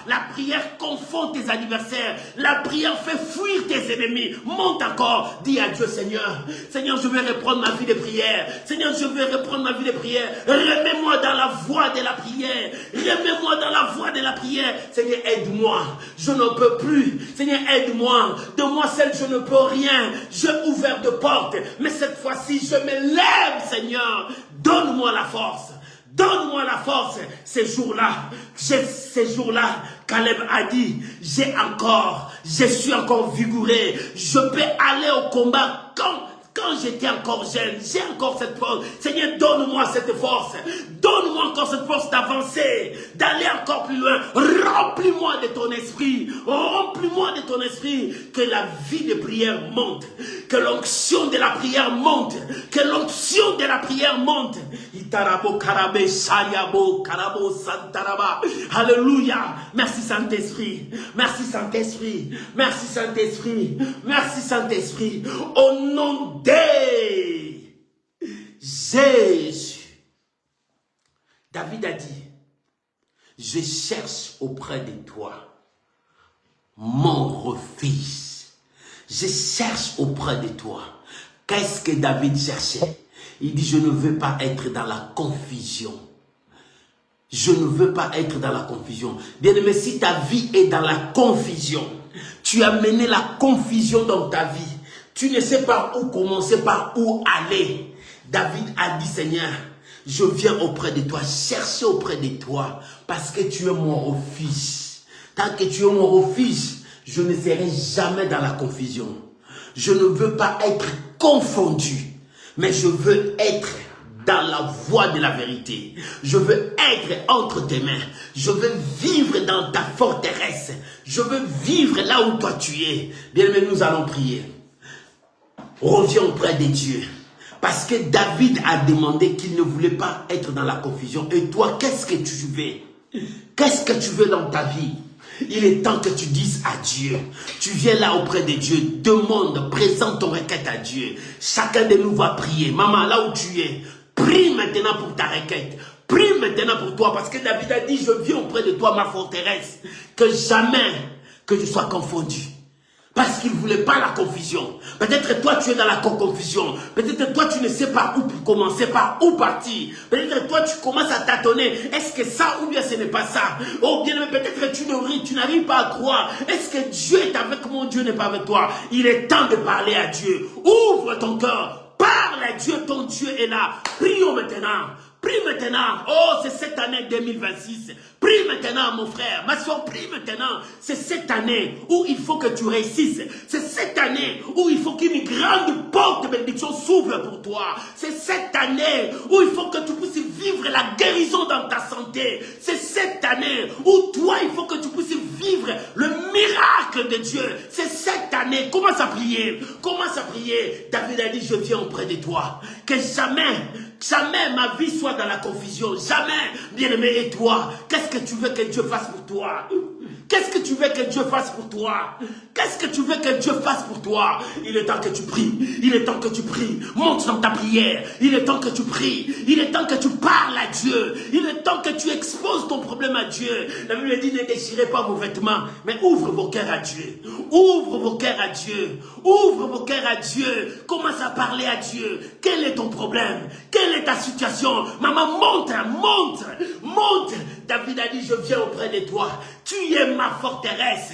La prière confond tes adversaires. La prière fait fuir tes ennemis. Monte encore. Dis à Dieu, Seigneur. Seigneur, je vais reprendre ma vie de prière. Seigneur, je vais reprendre ma vie de prière. Remets-moi dans la voie de la prière. Remets-moi dans la voie de la prière. Seigneur, aide-moi. Je ne peux plus. Seigneur, aide-moi. De moi seul, je ne peux rien. J'ai ouvert de portes. Mais cette fois-ci, je me lève, Seigneur. Donne-moi la force. Donne-moi la force. Ces jours-là, Caleb a dit, je suis encore vigoureux. Je peux aller au combat quand j'étais encore jeune. J'ai encore cette force. Seigneur, donne-moi cette force. Donne-moi encore cette force d'avancer, d'aller encore plus loin. Remplis-moi de ton esprit. Remplis-moi de ton esprit. Que la vie de prière monte. Que l'onction de la prière monte. Que l'onction de la prière monte. Itarabo karabe shariabo karabo santaraba. Alléluia. Merci Saint-Esprit. Merci Saint-Esprit. Merci Saint-Esprit. Merci Saint-Esprit. Au nom de Jésus. David a dit, je cherche auprès de toi mon refuge. Je cherche auprès de toi. Qu'est-ce que David cherchait? Il dit, je ne veux pas être dans la confusion. Je ne veux pas être dans la confusion. Bien-aimé, si ta vie est dans la confusion, tu as mené la confusion dans ta vie. Tu ne sais pas où commencer, par où aller. David a dit, Seigneur, je viens auprès de toi, chercher auprès de toi, parce que tu es mon refuge. Tant que tu es mon refuge, je ne serai jamais dans la confusion. Je ne veux pas être confondu, mais je veux être dans la voie de la vérité. Je veux être entre tes mains. Je veux vivre dans ta forteresse. Je veux vivre là où toi tu es. Bien-aimé, nous allons prier. Reviens auprès de Dieu. Parce que David a demandé qu'il ne voulait pas être dans la confusion. Et toi, qu'est-ce que tu veux? Qu'est-ce que tu veux dans ta vie? Il est temps que tu dises à Dieu. Tu viens là auprès de Dieu. Demande, présente ton requête à Dieu. Chacun de nous va prier. Maman, là où tu es, prie maintenant pour ta requête. Prie maintenant pour toi. Parce que David a dit, je viens auprès de toi, ma forteresse. Que jamais que je sois confondu. Parce qu'il ne voulait pas la confusion. Peut-être toi tu es dans la confusion. Peut-être toi tu ne sais pas où commencer, par où partir. Peut-être toi tu commences à tâtonner. Est-ce que ça ou bien ce n'est pas ça? Oh bien, peut-être tu n'arrives pas à croire. Est-ce que Dieu est avec moi? Dieu n'est pas avec toi. Il est temps de parler à Dieu. Ouvre ton cœur. Parle à Dieu, ton Dieu est là. Prions maintenant. Prie maintenant. Oh, c'est cette année 2026. Prie maintenant, mon frère. Ma soeur, prie maintenant. C'est cette année où il faut que tu réussisses. C'est cette année où il faut qu'une grande porte de bénédiction s'ouvre pour toi. C'est cette année où il faut que tu puisses vivre la guérison dans ta santé. C'est cette année où toi, il faut que tu puisses vivre le miracle de Dieu. C'est cette année. Commence à prier. Commence à prier. David a dit, je viens auprès de toi. Que jamais ma vie soit dans la confusion. Jamais, bien-aimé, et toi, qu'est-ce que tu veux que Dieu fasse pour toi? Qu'est-ce que tu veux que Dieu fasse pour toi? Qu'est-ce que tu veux que Dieu fasse pour toi? Il est temps que tu pries. Il est temps que tu pries. Monte dans ta prière. Il est temps que tu pries. Il est temps que tu parles à Dieu. Il est temps que tu exposes ton problème à Dieu. La Bible dit, ne déchirez pas vos vêtements, mais ouvre vos cœurs à Dieu. Ouvre vos cœurs à Dieu. Ouvre vos cœurs à Dieu. Commence à parler à Dieu. Quel est ton problème? Quelle est ta situation? Maman, monte, monte, monte. David a dit, je viens auprès de toi. Tu es ma forteresse.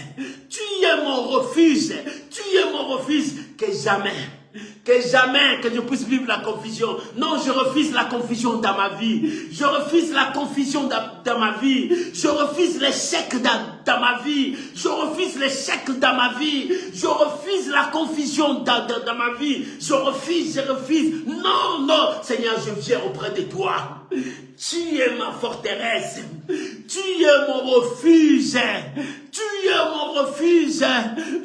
Tu es mon refuge. Tu es mon refuge. Que jamais que je puisse vivre la confusion. Non, je refuse la confusion dans ma vie. Je refuse la confusion dans ma vie. Je refuse l'échec dans ma vie. Je refuse l'échec dans ma vie. Je refuse la confusion dans ma vie. Je refuse. Non, non, Seigneur, je viens auprès de toi. Tu es ma forteresse. Tu es mon refuge. Tu es mon refuse,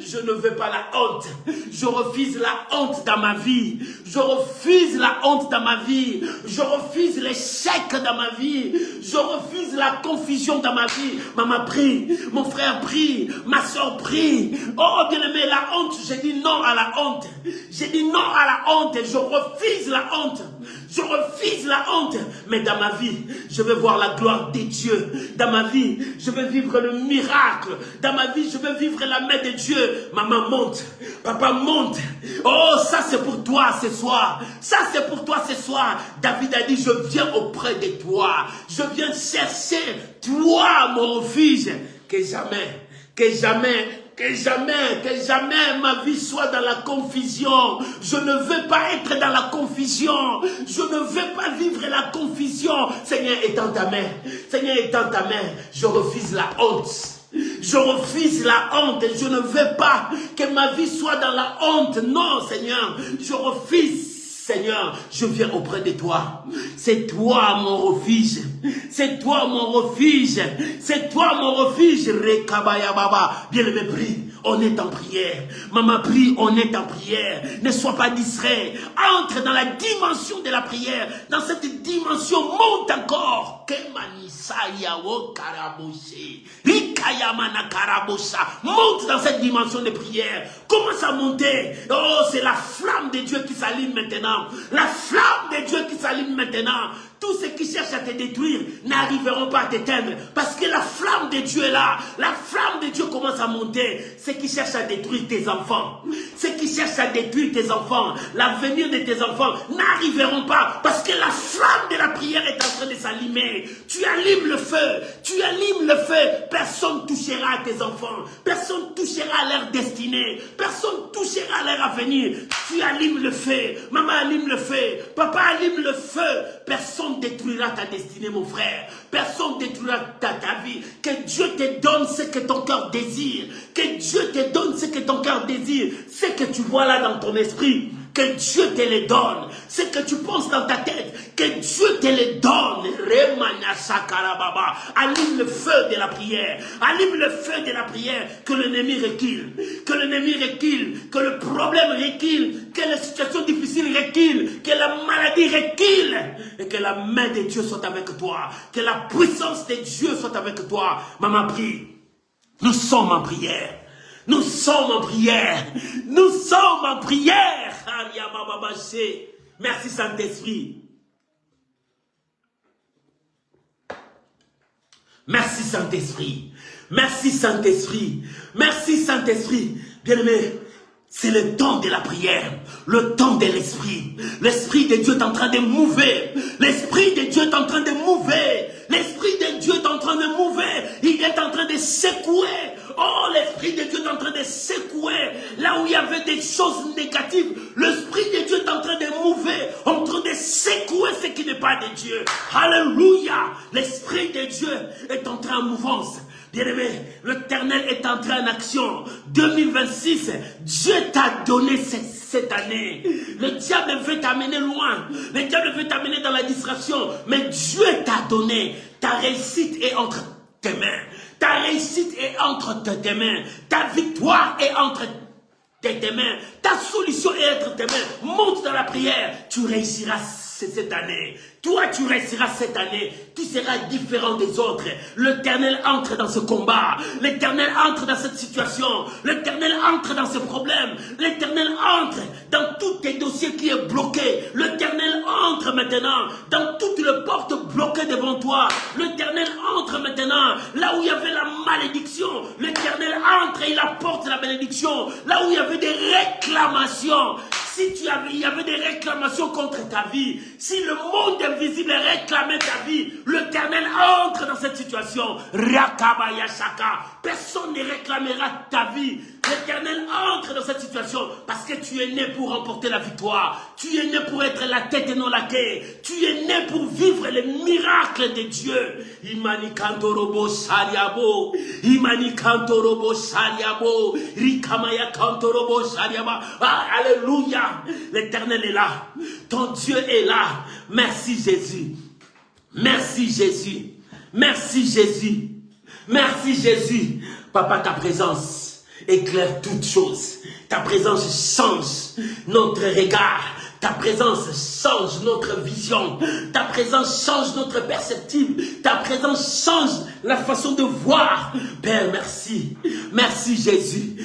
je ne veux pas la honte. Je refuse la honte dans ma vie. Je refuse la honte dans ma vie. Je refuse l'échec dans ma vie. Je refuse la confusion dans ma vie. Maman prie, mon frère prie, ma soeur prie. Oh bien-aimé, la honte, j'ai dit non à la honte. J'ai dit non à la honte. Je refuse la honte. Je refuse la honte. Mais dans ma vie, je veux voir la gloire de Dieu. Dans ma vie, je veux vivre le miracle. Dans ma vie, je veux vivre la main de Dieu. Maman monte. Papa monte. Oh, ça c'est pour toi ce soir. Ça c'est pour toi ce soir. David a dit, je viens auprès de toi. Je viens chercher toi, mon refuge. Que jamais ma vie soit dans la confusion. Je ne veux pas être dans la confusion. Je ne veux pas vivre la confusion. Seigneur, étends ta main. Seigneur, étends ta main. Je refuse la honte. Je refuse la honte. Je ne veux pas que ma vie soit dans la honte. Non, Seigneur, je refuse. Seigneur, je viens auprès de toi. C'est toi mon refuge. C'est toi mon refuge. C'est toi mon refuge. Rekabaya Baba. Bien-aimé, prie. On est en prière. Maman, prie, on est en prière. Ne sois pas distrait. Entre dans la dimension de la prière. Dans cette dimension, monte encore. Monte dans cette dimension de prière. Commence à monter. Oh, c'est la flamme de Dieu qui s'allume maintenant. La flamme de Dieu qui s'allume maintenant. Tous ceux qui cherchent à te détruire n'arriveront pas à t'éteindre. Parce que la flamme de Dieu est là. La flamme de Dieu commence à monter. Ceux qui cherchent à détruire tes enfants. Ceux qui cherchent à détruire tes enfants. L'avenir de tes enfants n'arriveront pas. Parce que la flamme de la prière est en train de s'allumer. Tu allumes le feu. Tu allumes le feu. Personne touchera à tes enfants. Personne touchera à leur destinée. Personne touchera à leur avenir. Tu allumes le feu. Maman allume le feu. Papa allume le feu. Personne détruira ta destinée, mon frère. Personne détruira ta vie. Que Dieu te donne ce que ton cœur désire. Que Dieu te donne ce que ton cœur désire. Ce que tu vois là dans ton esprit. Que Dieu te le donne. Ce que tu penses dans ta tête. Que Dieu te le donne. Allume le feu de la prière. Allume le feu de la prière. Que l'ennemi recule. Que l'ennemi recule. Que le problème recule. Que les situations difficiles reculent. Que la maladie recule. Et que la main de Dieu soit avec toi. Que la puissance de Dieu soit avec toi. Maman, prie. Nous sommes en prière. Nous sommes en prière. Nous sommes en prière. Merci Saint-Esprit. Merci Saint-Esprit. Merci Saint-Esprit. Merci Saint-Esprit. Bien-aimé, c'est le temps de la prière, le temps de l'esprit. L'esprit de Dieu est en train de mouver. L'esprit de Dieu est en train de mouver. L'esprit de Dieu est en train de mouver. Il est en train de secouer. Oh, l'esprit de Dieu est en train de secouer. Là où il y avait des choses négatives, l'esprit de Dieu est en train de mouver, en train de secouer ce qui n'est pas de Dieu. Alléluia. L'esprit de Dieu est en train en mouvance. Bien-aimé, l'Éternel est entré en action. 2026, Dieu t'a donné cette année. Le diable veut t'amener loin. Le diable veut t'amener dans la distraction. Mais Dieu t'a donné. Ta réussite est entre tes mains. Ta réussite est entre tes mains. Ta victoire est entre tes mains. Ta solution est entre tes mains. Monte dans la prière. Tu réussiras cette année. Toi, tu réussiras cette année. Tu seras différent des autres. L'Éternel entre dans ce combat. L'Éternel entre dans cette situation. L'Éternel entre dans ce problème. L'Éternel entre dans tous tes dossiers qui est bloqué. L'Éternel entre maintenant dans toutes les portes bloquées devant toi. L'Éternel entre maintenant là où il y avait la malédiction. L'Éternel entre et il apporte la bénédiction. Là où il y avait des réclamations. Si il y avait des réclamations contre ta vie, si le monde invisible réclamait ta vie, l'Éternel entre dans cette situation. Personne ne réclamera ta vie. L'Éternel entre dans cette situation parce que tu es né pour remporter la victoire. Tu es né pour être la tête et non la queue. Tu es né pour vivre les miracles de Dieu. Imani kantorobo shariabo. Imani kantorobo shariabo. Rikamaya kantorobo shariaba. Alléluia. L'Éternel est là. Ton Dieu est là. Merci Jésus. Merci Jésus. Merci Jésus. Merci Jésus. Papa, ta présence. éclaire toutes choses. Ta présence change notre regard. Ta présence change notre vision. Ta présence change notre perceptible. Ta présence change la façon de voir. Père, merci. Merci Jésus.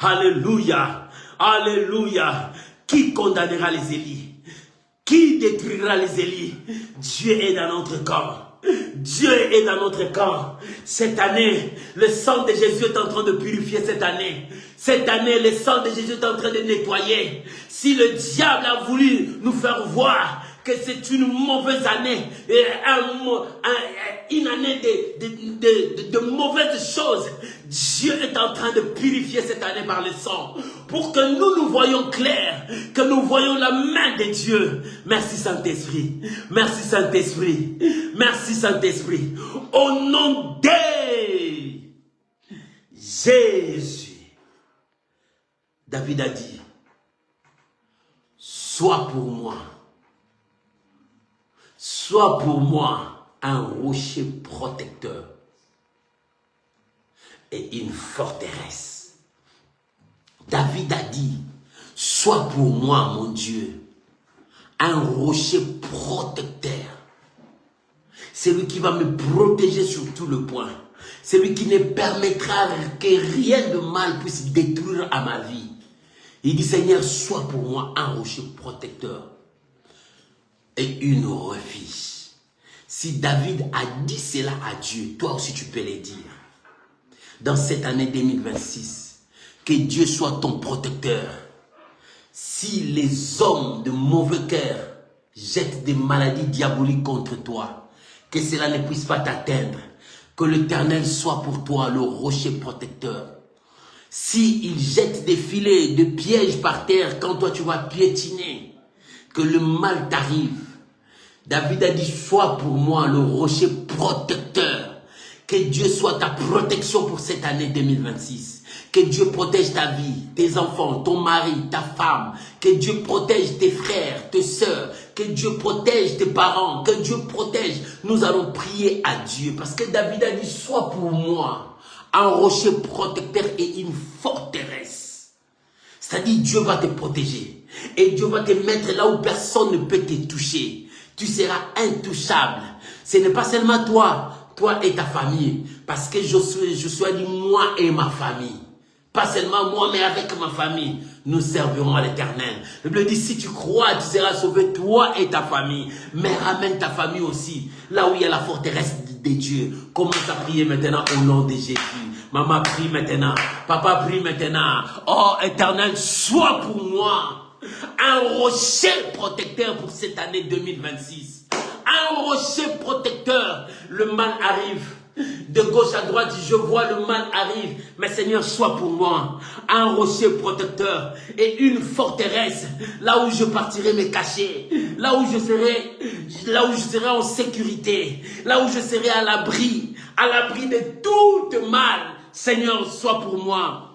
Alléluia. Alléluia. Qui condamnera les Élis? Qui détruira les Élis? Dieu est dans notre camp. Dieu est dans notre camp. Cette année, le sang de Jésus est en train de purifier cette année. Cette année, le sang de Jésus est en train de nettoyer. Si le diable a voulu nous faire voir que c'est une mauvaise année, une année de mauvaises choses, Dieu est en train de purifier cette année par le sang, pour que nous voyons clair, que nous voyons la main de Dieu. Merci Saint-Esprit, merci Saint-Esprit, merci Saint-Esprit. Au nom de Jésus, David a dit, sois pour moi un rocher protecteur et une forteresse. David a dit, sois pour moi, mon Dieu, un rocher protecteur. C'est lui qui va me protéger sur tout le point. C'est lui qui ne permettra que rien de mal puisse détruire à ma vie. Il dit, Seigneur, sois pour moi un rocher protecteur et une refuge. Si David a dit cela à Dieu, toi aussi tu peux le dire. Dans cette année 2026, que Dieu soit ton protecteur. Si les hommes de mauvais cœur jettent des maladies diaboliques contre toi, que cela ne puisse pas t'atteindre. Que l'Éternel soit pour toi le rocher protecteur. S'ils jettent des filets, de pièges par terre, quand toi tu vas piétiner, que le mal t'arrive. David a dit, sois pour moi le rocher protecteur. Que Dieu soit ta protection pour cette année 2026. Que Dieu protège ta vie, tes enfants, ton mari, ta femme. Que Dieu protège tes frères, tes sœurs. Que Dieu protège tes parents. Que Dieu protège. Nous allons prier à Dieu. Parce que David a dit, sois pour moi un rocher protecteur et une forteresse. C'est-à-dire, Dieu va te protéger. Et Dieu va te mettre là où personne ne peut te toucher. Tu seras intouchable. Ce n'est pas seulement toi et ta famille. Parce que Josué a dit, moi et ma famille. Pas seulement moi, mais avec ma famille. Nous servirons à l'Éternel. La Bible dit, si tu crois, tu seras sauvé, toi et ta famille. Mais ramène ta famille aussi. Là où il y a la forteresse de Dieu. Commence à prier maintenant au nom de Jésus. Maman prie maintenant. Papa prie maintenant. Oh Éternel, sois pour moi un rocher protecteur pour cette année 2026. Un rocher protecteur. Le mal arrive. De gauche à droite, je vois le mal arrive. Mais Seigneur, sois pour moi un rocher protecteur et une forteresse. Là où je partirai me cacher. Là où je serai en sécurité. Là où je serai à l'abri de tout mal. Seigneur, sois pour moi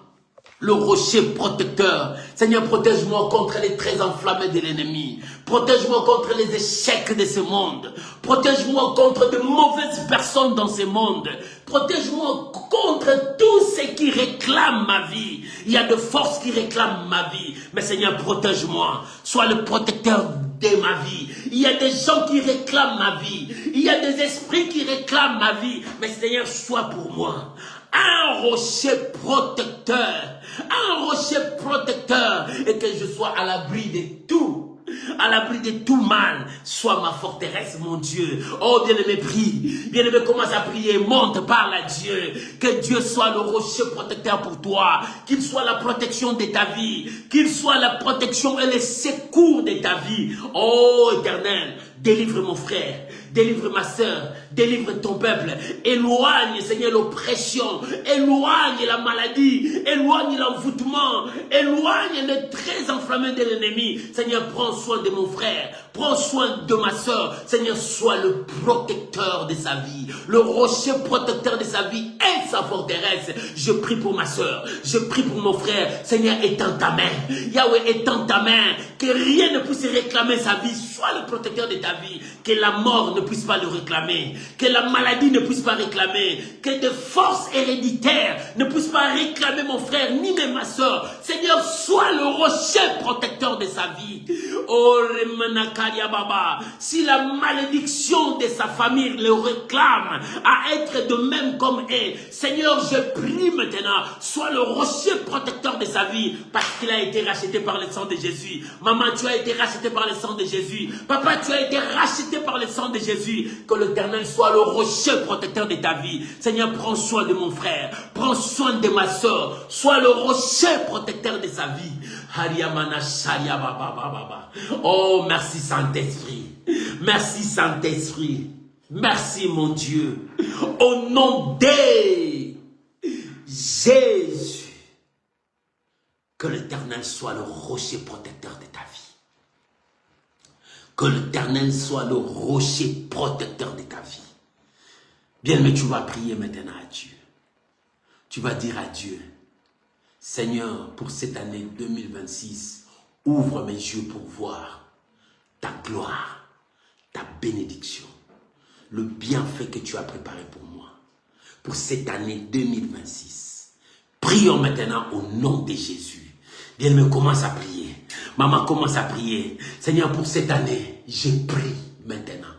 le rocher protecteur. Seigneur, protège-moi contre les traits enflammés de l'ennemi. Protège-moi contre les échecs de ce monde. Protège-moi contre de mauvaises personnes dans ce monde. Protège-moi contre tout ce qui réclame ma vie. Il y a de forces qui réclament ma vie. Mais Seigneur, protège-moi. Sois le protecteur de ma vie. Il y a des gens qui réclament ma vie. Il y a des esprits qui réclament ma vie. Mais Seigneur, sois pour moi un rocher protecteur. Un rocher protecteur. Et que je sois à l'abri de tout. À l'abri de tout mal. Sois ma forteresse, mon Dieu. Oh, bien-aimé, prie. Bien-aimé, commence à prier. Monte, parle à Dieu. Que Dieu soit le rocher protecteur pour toi. Qu'il soit la protection de ta vie. Qu'il soit la protection et le secours de ta vie. Oh, Éternel, délivre mon frère. Délivre ma soeur, délivre ton peuple. Éloigne, Seigneur, l'oppression. Éloigne la maladie. Éloigne l'envoûtement. Éloigne les traits enflammés de l'ennemi. Seigneur, prends soin de mon frère. Prends soin de ma soeur. Seigneur, sois le protecteur de sa vie. Le rocher protecteur de sa vie et sa forteresse. Je prie pour ma soeur. Je prie pour mon frère. Seigneur, étends ta main. Yahweh, étends ta main. Que rien ne puisse réclamer sa vie. Sois le protecteur de ta vie. Que la mort ne ne puisse pas le réclamer, que la maladie ne puisse pas réclamer, que des forces héréditaires ne puissent pas réclamer mon frère ni même ma soeur. Seigneur, sois le rocher protecteur de sa vie. Oh, Baba, si la malédiction de sa famille le réclame à être de même comme elle, Seigneur, je prie maintenant, sois le rocher protecteur de sa vie, parce qu'il a été racheté par le sang de Jésus. Maman, tu as été racheté par le sang de Jésus. Papa, tu as été racheté par le sang de Jésus. Que l'Éternel soit le rocher protecteur de ta vie. Seigneur, prends soin de mon frère, prends soin de ma soeur, sois le rocher protecteur de sa vie. Oh, merci Saint-Esprit. Merci Saint-Esprit. Merci mon Dieu. Au nom de Jésus. Que l'Éternel soit le rocher protecteur de ta vie. Que l'Éternel soit le rocher protecteur de ta vie. Bien, mais tu vas prier maintenant à Dieu. Tu vas dire à Dieu, Seigneur, pour cette année 2026, ouvre mes yeux pour voir ta gloire, ta bénédiction, le bienfait que tu as préparé pour moi. Pour cette année 2026. Prions maintenant au nom de Jésus. Bien-aimé, commence à prier. Maman, commence à prier. Seigneur, pour cette année, je prie maintenant.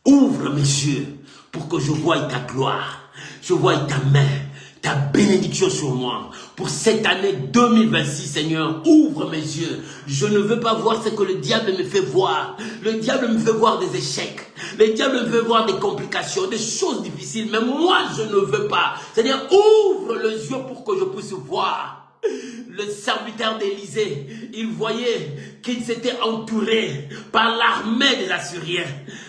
Ouvre mes yeux pour que je voie ta gloire. Je voie ta main, ta bénédiction sur moi. Pour cette année 2026, Seigneur, ouvre mes yeux. Je ne veux pas voir ce que le diable me fait voir. Le diable me fait voir des échecs. Le diable me fait voir des complications, des choses difficiles. Mais moi, je ne veux pas. Seigneur, ouvre les yeux pour que je puisse voir. Le serviteur d'Élysée, il voyait qu'il s'était entouré par l'armée des Assyriens.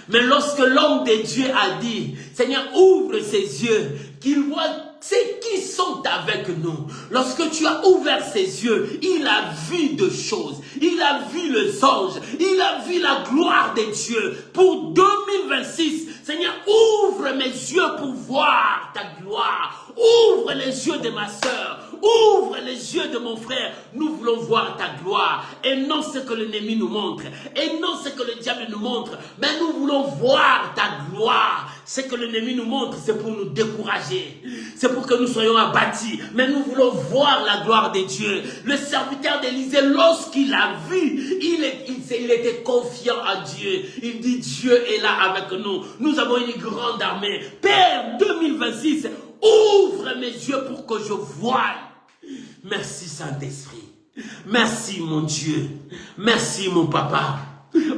Mais lorsque l'homme de Dieu a dit, Seigneur, ouvre ses yeux, qu'il voit c'est qui sont avec nous. Lorsque tu as ouvert ses yeux, il a vu de choses. Il a vu les anges. Il a vu la gloire de Dieu. Pour 2026, Seigneur, ouvre mes yeux pour voir ta gloire. Ouvre les yeux de ma soeur. Ouvre les yeux de mon frère. Nous voulons voir ta gloire. Et non ce que l'ennemi nous montre. Et non ce que le diable nous montre. Mais nous voulons voir ta gloire. Ce que l'ennemi nous montre, c'est pour nous décourager. C'est pour que nous soyons abattus. Mais nous voulons voir la gloire de Dieu. Le serviteur d'Élysée, lorsqu'il a vu, il était confiant à Dieu. Il dit, Dieu est là avec nous. Nous avons une grande armée. Père, 2026, ouvre mes yeux pour que je voie. Merci Saint-Esprit. Merci mon Dieu. Merci mon Papa.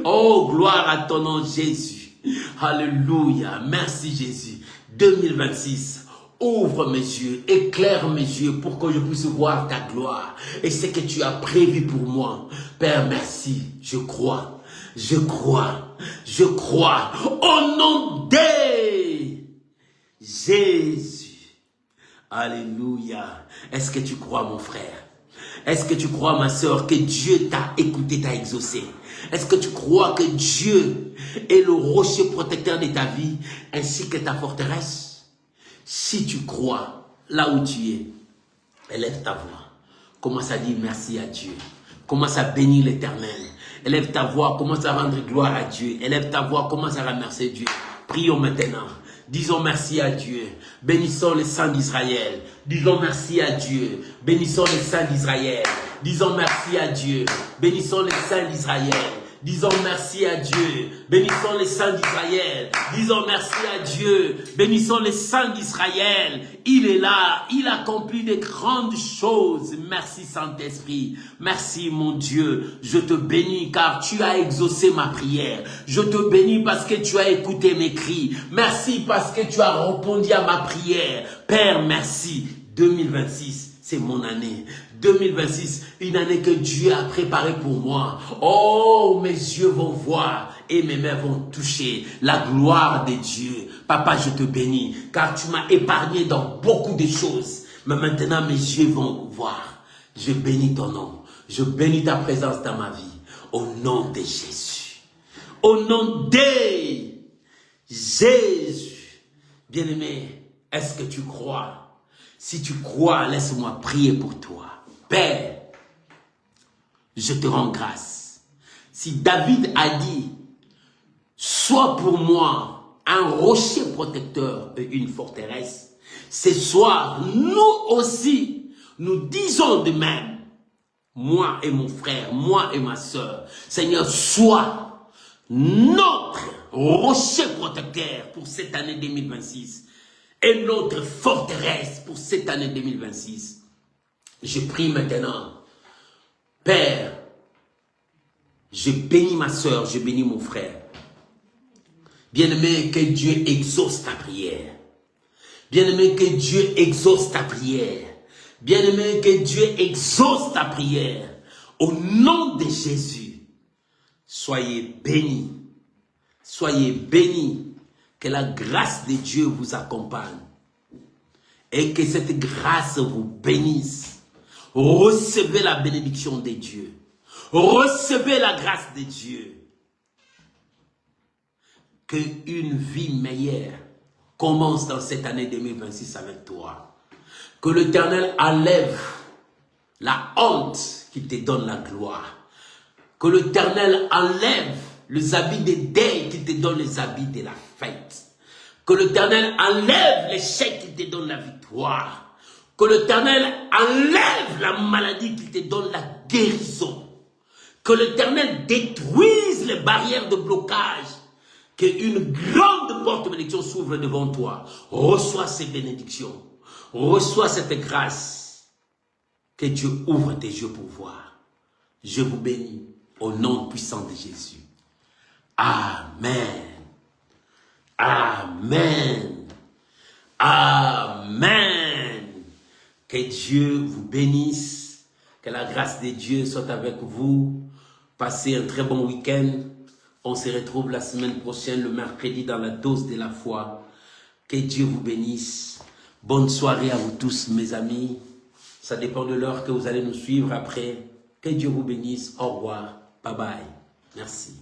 Oh, gloire à ton nom Jésus. Alléluia. Merci Jésus. 2026. Ouvre mes yeux, éclaire mes yeux pour que je puisse voir ta gloire et ce que tu as prévu pour moi. Père, merci. Je crois. Je crois. Je crois. Au nom de Jésus. Alléluia. Est-ce que tu crois, mon frère? Est-ce que tu crois, ma soeur, que Dieu t'a écouté, t'a exaucé? Est-ce que tu crois que Dieu est le rocher protecteur de ta vie ainsi que ta forteresse? Si tu crois, là où tu es, élève ta voix. Commence à dire merci à Dieu. Commence à bénir l'Éternel. Élève ta voix, commence à rendre gloire à Dieu. Élève ta voix, commence à remercier Dieu. Prions maintenant. Disons merci à Dieu. Bénissons le sang d'Israël. Disons merci à Dieu. Bénissons le sang d'Israël. Disons merci à Dieu. Bénissons le sang d'Israël. Disons merci à Dieu. Bénissons le sang d'Israël. Disons merci à Dieu. Bénissons le sang d'Israël. Il est là. Il accomplit de grandes choses. Merci Saint-Esprit. Merci mon Dieu. Je te bénis car tu as exaucé ma prière. Je te bénis parce que tu as écouté mes cris. Merci parce que tu as répondu à ma prière. Père, merci. 2026, c'est mon année. 2026, une année que Dieu a préparée pour moi. Oh, mes yeux vont voir et mes mains vont toucher la gloire de Dieu. Papa, je te bénis, car tu m'as épargné dans beaucoup de choses. Mais maintenant, mes yeux vont voir. Je bénis ton nom. Je bénis ta présence dans ma vie. Au nom de Jésus. Au nom de Jésus. Bien-aimé, est-ce que tu crois? Si tu crois, laisse-moi prier pour toi. Père, je te rends grâce. Si David a dit, sois pour moi un rocher protecteur et une forteresse. Ce soir, nous aussi, nous disons de même, moi et mon frère, moi et ma soeur, Seigneur, sois notre rocher protecteur pour cette année 2026 et notre forteresse pour cette année 2026. Je prie maintenant, Père, je bénis ma soeur, je bénis mon frère. Bien-aimé, que Dieu exauce ta prière. Bien-aimé, que Dieu exauce ta prière. Bien-aimé, que Dieu exauce ta prière. Au nom de Jésus, soyez bénis. Soyez bénis. Que la grâce de Dieu vous accompagne. Et que cette grâce vous bénisse. Recevez la bénédiction de Dieu. Recevez la grâce de Dieu. Qu'une vie meilleure commence dans cette année 2026 avec toi. Que l'Éternel enlève la honte qui te donne la gloire. Que l'Éternel enlève les habits de deuil qui te donne les habits de la fête. Que l'Éternel enlève l'échec qui te donne la victoire. Que l'Éternel enlève la maladie qui te donne la guérison. Que l'Éternel détruise les barrières de blocage. Qu'une grande porte de bénédiction s'ouvre devant toi. Reçois ces bénédictions. Reçois cette grâce. Que Dieu ouvre tes yeux pour voir. Je vous bénis au nom puissant de Jésus. Amen. Amen. Amen. Que Dieu vous bénisse. Que la grâce de Dieu soit avec vous. Passez un très bon week-end. On se retrouve la semaine prochaine, le mercredi, dans la dose de la foi. Que Dieu vous bénisse. Bonne soirée à vous tous, mes amis. Ça dépend de l'heure que vous allez nous suivre après. Que Dieu vous bénisse. Au revoir. Bye bye. Merci.